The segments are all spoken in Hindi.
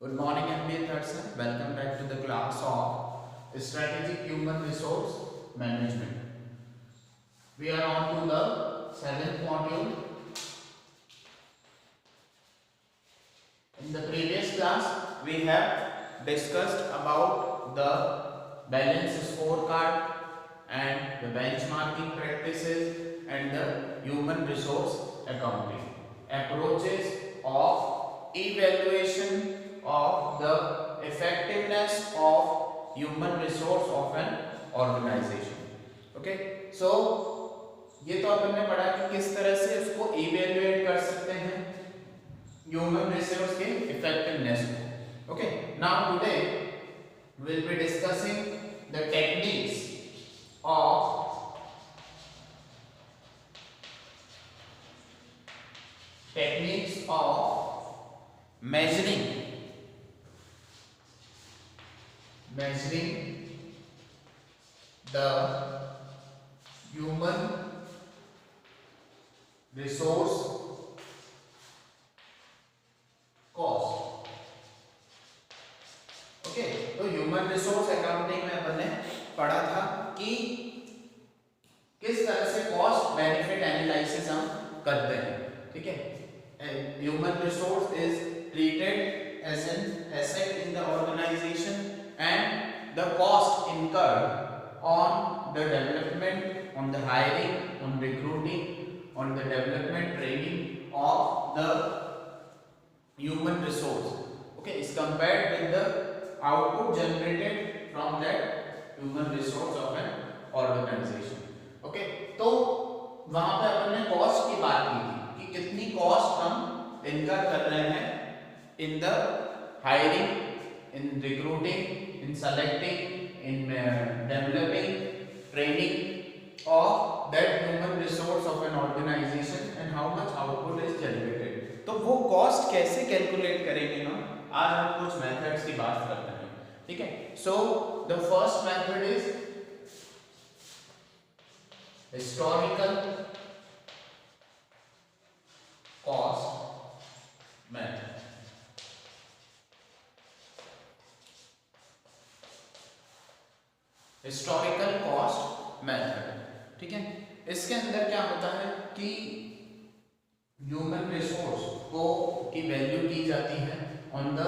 Good morning MBA third sem. Welcome back to the class of Strategic Human Resource Management. We are on to the seventh module. In the previous class, we have discussed about the balance scorecard and the benchmarking practices and the human resource accounting approaches of evaluation of the effectiveness of human resource of an organization. Okay, so ये तो अपन ने पढ़ा कि किस तरह से उसको इवेल्युएट कर सकते हैं ह्यूमन रिसोर्स के इफेक्टिवनेस को. Okay, now today we will be discussing the techniques of measuring the human resource cost. Okay, तो ह्यूमन रिसोर्स अकाउंटिंग में अपन ने पढ़ा था कि किस तरह से कॉस्ट बेनिफिट एनालिसिस हम करते हैं. ठीक है, human resource is treated as an asset in the organisation and the cost incurred on the development, on the hiring, on recruiting, on the development training of the human resource, okay, is compared with the output generated from that human resource of an organization. Okay, तो वहां पे अपन ने कॉस्ट की बात की थी कि कितनी कॉस्ट हम इनकर कर रहे हैं in the hiring, in recruiting, in selecting, in developing, training of that human resource of an organization and how much output is generated. तो वो कॉस्ट कैसे कैलकुलेट करेंगे हम? आज हम कुछ मेथड्स की बात करते हैं. ठीक है, so the first method is historical cost method. Historical cost method. ठीक है, इसके अंदर क्या होता है कि ह्यूमन रिसोर्स को की वैल्यू की जाती है on the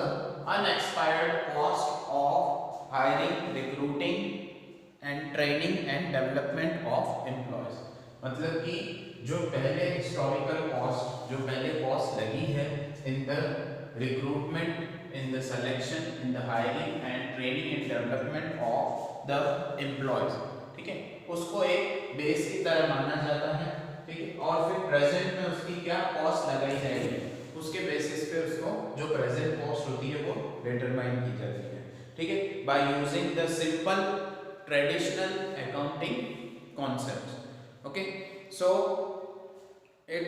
unexpired cost of hiring, recruiting and training and development of employees. मतलब कि जो पहले हिस्टोरिकल कॉस्ट, जो पहले कॉस्ट लगी है in the recruitment, in the selection, in the hiring and training and development of the employees. ठीक है, उसको एक बेस की तरह माना जाता है. ठीक है, और फिर प्रेजेंट में उसकी क्या कॉस्ट लगाई जाएगी, उसके बेसिस पे उसको जो प्रेजेंट कॉस्ट होती है वो डिटरमाइन की जाती है. ठीक है, by using the simple traditional accounting concepts. Okay, so it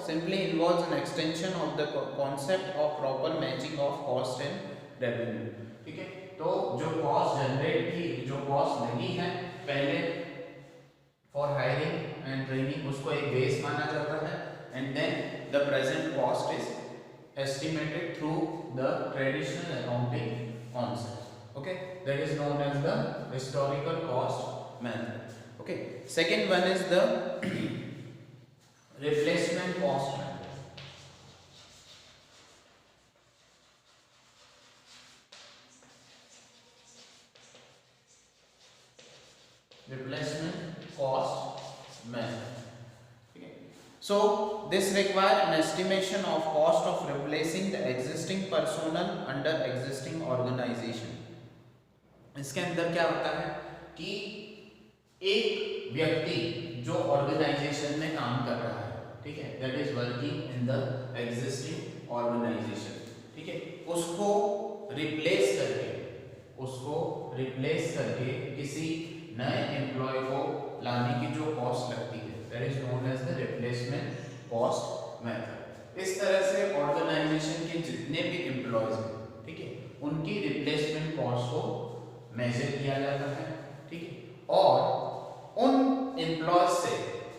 simply involves an extension of the concept of proper matching of cost and revenue. ठीक है, तो जो कॉस्ट जनरेट की, जो कॉस्ट लगी है पहले फॉर हायरिंग एंड ट्रेनिंग, उसको एक बेस माना जाता है and then the present cost is estimated through the traditional accounting concept. Okay, that is known as the historical cost method. Okay, second one is the replacement cost method. Replacement cost method. Okay, so this require an estimation of cost of replacing the existing personnel under existing organization. इसके अंदर क्या होता है कि एक व्यक्ति जो ऑर्गेनाइजेशन में काम कर रहा है, ठीक है, that is working in the existing organisation. ठीक है, उसको रिप्लेस करके किसी नए एम्प्लॉय को लाने की जो कॉस्ट लगती है, that is known as the replacement cost method. इस तरह से ऑर्गेनाइजेशन के जितने भी एम्प्लॉयज हैं, ठीक है, उनकी रिप्लेसमेंट कॉस्ट को मेजर किया जाता है. ठीक है, और उन एम्प्लॉयज से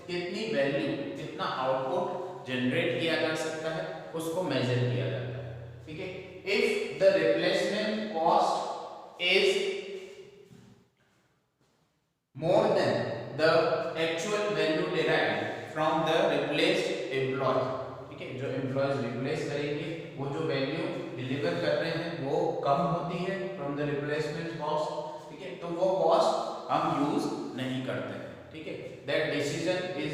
कितनी वैल्यू, कितना आउटपुट जनरेट किया जा सकता है, उसको मेजर किया जाता है. ठीक है, if the replacement cost is more than the actual value derived from the replaced employ, ठीक है, जो एम्प्लॉयज रिप्लेस करेंगे वो जो वैल्यू डिलीवर कर रहे हैं वो कम होती है फ्रॉम द रिप्लेसमेंट कॉस्ट, ठीक है, तो वो कॉस्ट हम यूज नहीं करते हैं, ठीक है, that decision is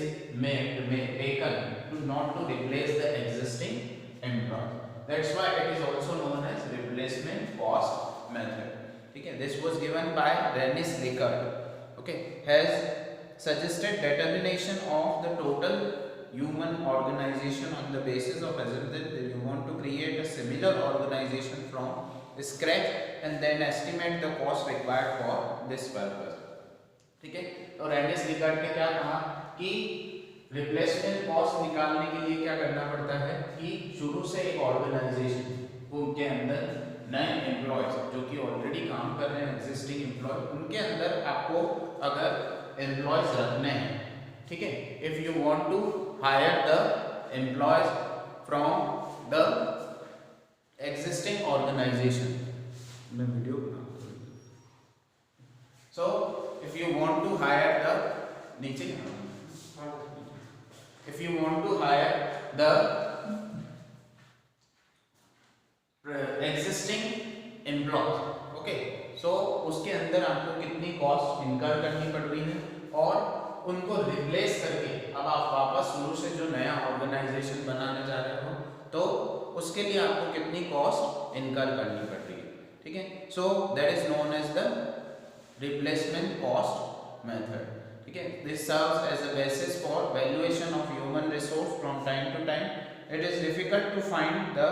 taken to not to replace the existing employee, that's why it is also known as replacement cost method, ठीक है, this was given by Rensis Likert, okay, has suggested determination of the total human organization on the basis of assumption that you want to create a similar organization from scratch and then estimate the cost required for this purpose, ठीक है, तो रेनिस लिकर्ट ने क्या कहा कि रिप्लेसमेंट कॉस्ट निकालने के लिए क्या करना पड़ता है कि शुरू से एक ऑर्गेनाइजेशन उनके अंदर नए एम्प्लॉयज जो कि ऑलरेडी काम कर रहे हैं एग्जिस्टिंग एम्प्लॉय, उनके अंदर आपको अगर एम्प्लॉयज रखने हैं, ठीक है, if you want to hire the employees from the existing organisation, मैं video so if you want to hire the नीचे if you want to hire the existing employees, okay, so उसके अंदर आपको कितनी कॉस्ट इनकर करनी पड़ रही है और उनको रिप्लेस करके अब आप वापस शुरू से जो नया ऑर्गेनाइजेशन बनाने जा रहे हो तो उसके लिए आपको कितनी कॉस्ट इनकर करनी पड़ रही है, ठीक है, so that is known as the replacement cost method, ठीक है, this serves as a basis for valuation of human resource from time to time, it is difficult to find the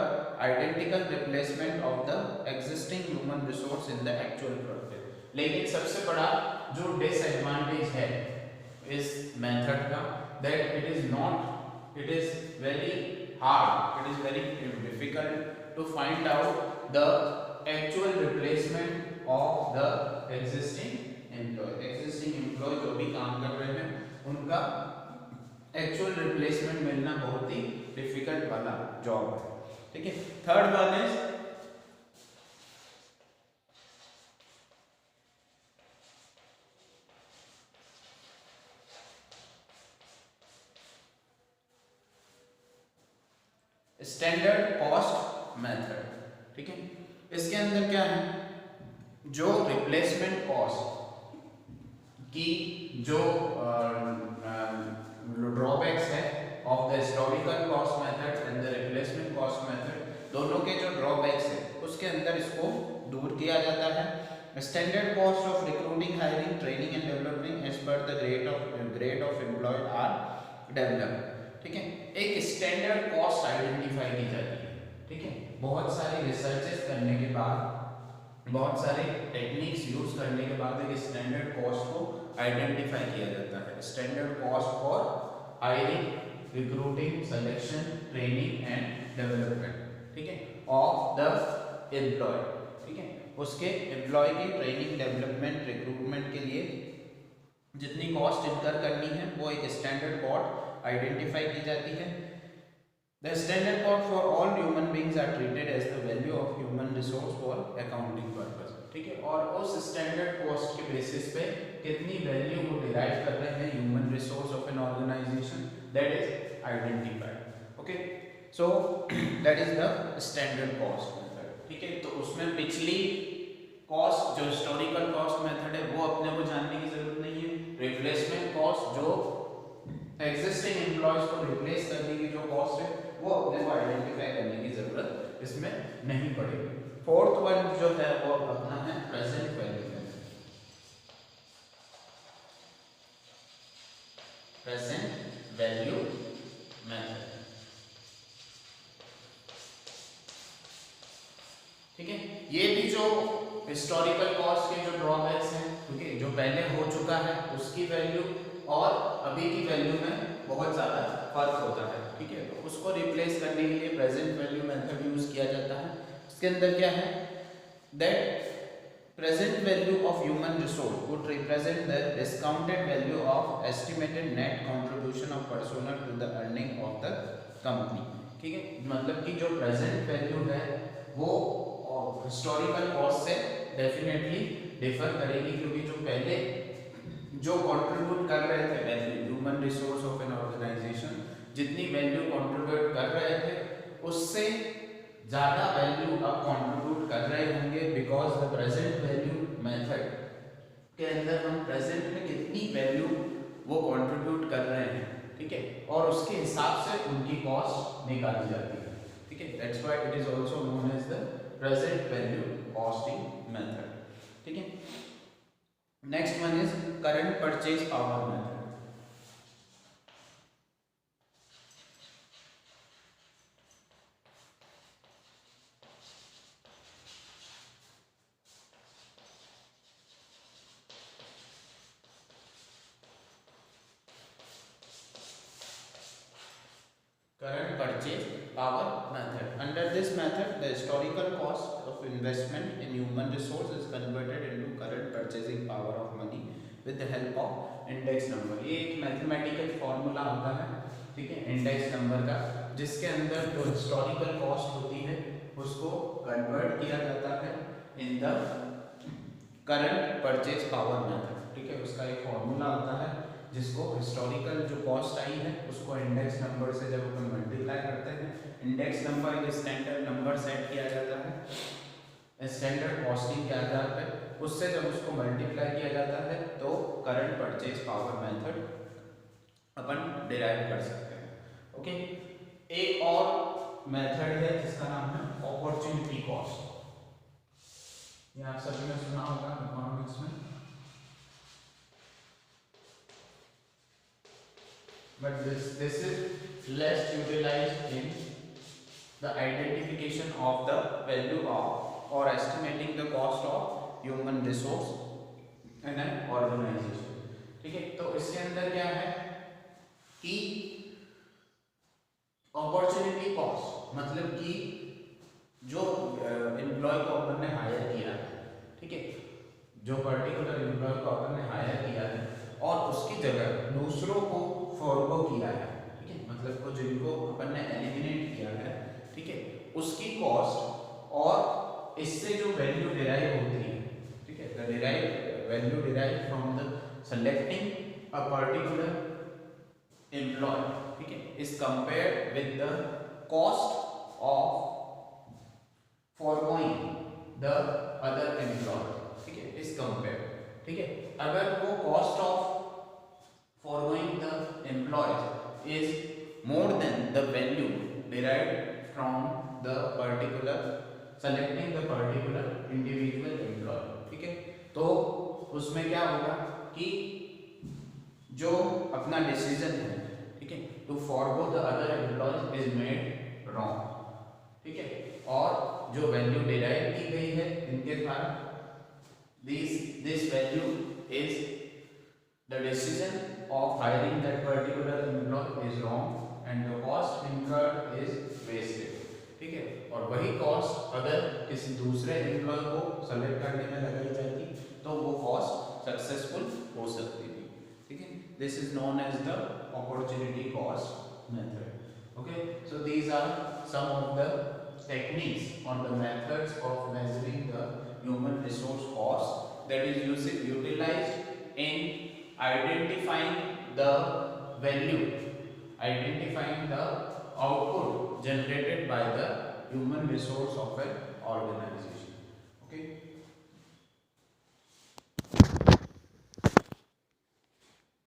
identical replacement of the existing human resource in the actual project, लेकिन सबसे बड़ा जो डिसएडवांटेज है इस मेथड का that it is very hard, it is very difficult to find out the actual replacement of the existing employee जो भी काम कर रहे हैं उनका एक्चुअल रिप्लेसमेंट मिलना बहुत ही डिफिकल्ट वाला जॉब है, ठीक है, third one is standard cost method, ठीक है, इसके अंदर क्या है जो रिप्लेसमेंट कॉस्ट की जो ड्रॉबैक्स है of the historical cost method and the replacement cost method, दोनों के जो ड्रॉबैक्स है उसके अंदर इसको दूर किया जाता है, standard cost of recruiting, hiring, training and developing as per the grade of employ are developed, ठीक है, एक स्टैंडर्ड कॉस्ट आइडेंटिफाई की जाती है, ठीक है, बहुत सारे रिसर्चेस करने के बाद बहुत सारे टेक्निक्स यूज करने के बाद एक स्टैंडर्ड कॉस्ट को आइडेंटिफाई किया जाता है, standard cost for hiring, recruiting, selection, training and development, ठीक है, ऑफ द एम्प्लॉय, ठीक है, उसके एम्प्लॉय की ट्रेनिंग, डेवलपमेंट, रिक्रूटमेंट के लिए जितनी कॉस्ट इनकर करनी है वो एक स्टैंडर्ड कॉस्ट आइडेंटिफाई की जाती है, The standard cost for all human beings are treated as the value of human resource for accounting purpose, ठीक है, और उस स्टैंडर्ड कॉस्ट के बेसिस पे कितनी वैल्यू को डिराइव कर रहे हैं human resource of an organization that is identified, okay, so that is the standard cost method, ठीक है, तो उसमें पिछली कॉस्ट जो हिस्टोरिकल कॉस्ट मेथड है वो अपने को जानने की जरूरत नहीं है, रिप्लेसमेंट कॉस्ट जो एग्जिस्टिंग एम्प्लॉयज को रिप्लेस करने की जो कॉस्ट है वो अपने को आइडेंटिफाई करने की जरूरत इसमें नहीं पड़ेगी, फोर्थ वन जो है वो अपना है present value method, present value method, ठीक है, ये भी जो हिस्टोरिकल कॉस्ट के जो ड्रॉबैक्स हैं, ठीक है, जो पहले हो चुका है उसकी वैल्यू और अभी की वैल्यू में बहुत ज़्यादा फर्क होता है, ठीक है, तो उसको रिप्लेस करने के लिए प्रेजेंट वैल्यू मेथड यूज किया जाता है, इसके अंदर क्या है that present value of human resource would represent the discounted value of estimated net contribution of personal to the earning of the company, ठीक है, मतलब कि जो प्रेजेंट वैल्यू है वो हिस्टोरिकल कॉस्ट से डेफिनेटली डिफर करेगी, क्योंकि जो पहले जो कंट्रीब्यूट कर रहे थे value, human resource of an organization जितनी वैल्यू कंट्रीब्यूट कर रहे थे उससे ज़्यादा वैल्यू अब कंट्रीब्यूट कर रहे होंगे, because the present value method के अंदर हम प्रेजेंट में कितनी वैल्यू वो कंट्रीब्यूट कर रहे हैं, ठीक है, और उसके हिसाब से उनकी कॉस्ट निकाली जाती है, ठीक है। That's why it is also known as the present value costing method, ठीक है। Next one is current purchase power method. Current purchase power method. Under this method, the historical cost of investment in human resource is converted into current purchasing power of money with the help of index number. ये एक मैथमेटिकल फॉर्मूला होता है, ठीक है, इंडेक्स नंबर का, जिसके अंदर जो हिस्टोरिकल कॉस्ट होती है उसको कन्वर्ट किया जाता है in the current purchase power method, ठीक है। उसका एक फॉर्मूला होता है जिसको हिस्टोरिकल जो कॉस्ट आई है उसको इंडेक्स नंबर से जब अपन मल्टीप्लाई करते हैं, इंडेक्स नंबर एक स्टैंडर्ड नंबर सेट किया जाता है, स्टैंडर्ड कॉस्टिंग के आधार पे, उससे जब उसको मल्टीप्लाई किया जाता है तो करंट परचेज पावर मेथड अपन डिराइव कर सकते हैं, ओके। एक और मेथड है जिसका नाम है अपॉर्चुनिटी कॉस्ट। ये आप सभी ने सुना होगा इकोनॉमिक्स में, but this is less utilized in the identification of the value of or estimating the cost of human resource in an organization, ठीक है। तो इसके अंदर क्या है कि अपॉर्चुनिटी कॉस्ट मतलब कि जो एम्प्लॉय को अपन ने हायर किया है, ठीक है, जो पर्टिकुलर एम्प्लॉय को अपन ने हायर किया है और उसकी जगह दूसरों को फॉरगो किया है, ठीक है, मतलब को जिनको अपन ने एलिमिनेट किया है, ठीक है, उसकी कॉस्ट और इससे जो वैल्यू डिराइव होती है, ठीक है, the derive value derive from the selecting a particular employ, ठीक है, is compared with the cost of foregoing the other employ, ठीक है, इज कंपेयर्ड, ठीक है। अगर वो cost of foregoing the employees is more than the value derived from the particular selecting the particular individual employee, ठीक है। तो उसमें क्या होगा कि जो अपना डिसीजन है, ठीक है, to forgo the other employees is made wrong, ठीक है, और जो वैल्यू डिराइव की गई है इनके द्वारा, this value is the decision of hiring that particular employee is wrong and the cost incurred is wasted, ठीक है, और वही कॉस्ट अगर किसी दूसरे एम्प्लॉय को सेलेक्ट करने में लगाई जाती तो वो कॉस्ट सक्सेसफुल हो सकती थी, ठीक है। This is known as the opportunity cost method, okay. So these are some of the techniques on the methods of measuring the human resource cost that is utilized in identifying the value, identifying the output generated by the human resource of an organization.